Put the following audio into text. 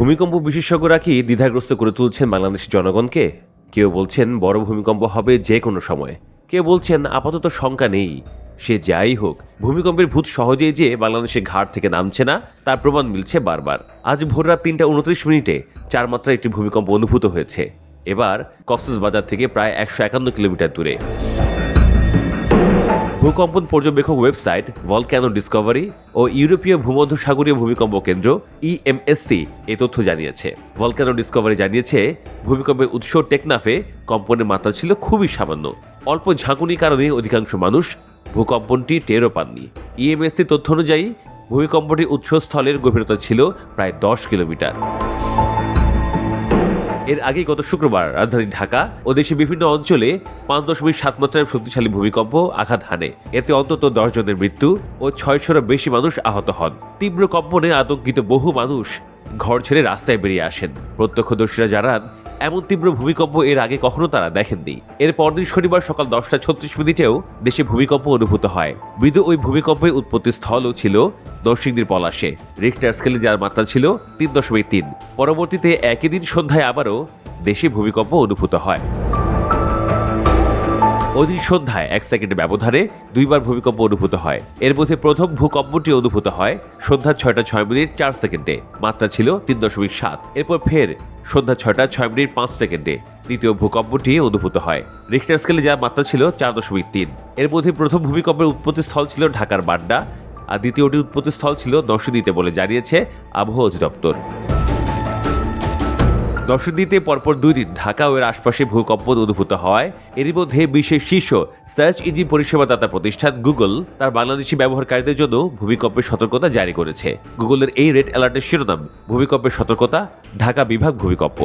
ভূমিকম্প বিশেষজ্ঞরা কি দ্বিধাগ্রস্ত করে তুলছেন বাংলাদেশের জনগণকে? কেউ বলছেন বড় ভূমিকম্প হবে যে কোনো সময়, কেউ বলছেন আপাতত শঙ্কা নেই। সে যাই হোক, ভূমিকম্পের ভূত সহজেই যে বাংলাদেশের ঘাট থেকে নামছে না তার প্রমাণ মিলছে বারবার। আজ ভোর রাত ৩টা ২৯ 4 মাত্রার একটি ভূমিকম্প অনুভূত হয়েছে, এবার কক্সবাজার থেকে প্রায় ১৫১ কিলোমিটার দূরে। ভূকম্পন পর্যবেক্ষক ওয়েবসাইট ভলক্যানো ডিসকভারি ও ইউরোপীয় ভূমধ্যসাগরীয় ভূমিকম্প কেন্দ্র ইএমএসসি এই তথ্য জানিয়েছে। ভলক্যানো ডিসকভারি জানিয়েছে, ভূমিকম্পের উৎস টেকনাফে কম্পনের মাত্রা ছিল খুবই সামান্য। অল্প ঝাঁকুনির কারণে অধিকাংশ মানুষ ভূকম্পনটি টেরও পাননি। ইএমএসসি তথ্য অনুযায়ী ভূমিকম্পটির উৎসস্থলের গভীরতা ছিল প্রায় ১০ কিলোমিটার। এর আগে গত শুক্রবার রাজধানী ঢাকা ও দেশের বিভিন্ন অঞ্চলে ৫.৭ মাত্রার শক্তিশালী ভূমিকম্প আঘাত হানে। এতে অন্তত ১০ জনের মৃত্যু ও ৬০০-র বেশি মানুষ আহত হন। তীব্র কম্পনে আতঙ্কিত বহু মানুষ ঘর ছেড়ে রাস্তায় বেরিয়ে আসেন। প্রত্যক্ষদর্শীরা জানান, এমন তীব্র ভূমিকম্প এর আগে কখনো তারা দেখেননি। এর পরদিন শনিবার সকাল ১০টা ৩৬ দেশে ভূমিকম্প অনুভূত হয়। মৃদু ওই ভূমিকম্পের উৎপত্তি স্থলও ছিল নরসিংদীর পলাশে। রিক্টার স্কেলে যার মাত্রা ছিল ৩.৩। পরবর্তীতে একই দিন সন্ধ্যায় আবারও দেশে ভূমিকম্প অনুভূত হয়। ওই দিন সন্ধ্যায় ১ সেকেন্ডের ব্যবধানে দুইবার ভূমিকম্প অনুভূত হয়। এর মধ্যে প্রথম ভূকম্পটি অনুভূত হয় সন্ধ্যা ৬টা ৬ 4 সেকেন্ডে, মাত্রা ছিল ৩.৭। এরপর ফের সন্ধ্যা ৬টা ৬ 5 সেকেন্ডে দ্বিতীয় ভূকম্পটি অনুভূত হয়। রিক্টার স্কেলে যার মাত্রা ছিল ৪.৩। এর মধ্যে প্রথম ভূমিকম্পের উৎপত্তিস্থল ছিল ঢাকার বাড্ডা, আর দ্বিতীয়টির উৎপত্তিস্থল ছিল নরসিংদীতে বলে জানিয়েছে আবহাওয়া অধিদপ্তর। নরসিংদীতে পরপর ২ দিন ঢাকা ও এর আশপাশে ভূকম্প অনুভূত হওয়ায় এরই মধ্যে বিশ্বের শীর্ষ সার্চ ইঞ্জিন পরিষেবাদাতা প্রতিষ্ঠান গুগল তার বাংলাদেশি ব্যবহারকারীদের জন্য ভূমিকম্পের সতর্কতা জারি করেছে। গুগলের এই রেড অ্যালার্টের শিরোনাম, ভূমিকম্পের সতর্কতা, ঢাকা বিভাগ ভূমিকম্প।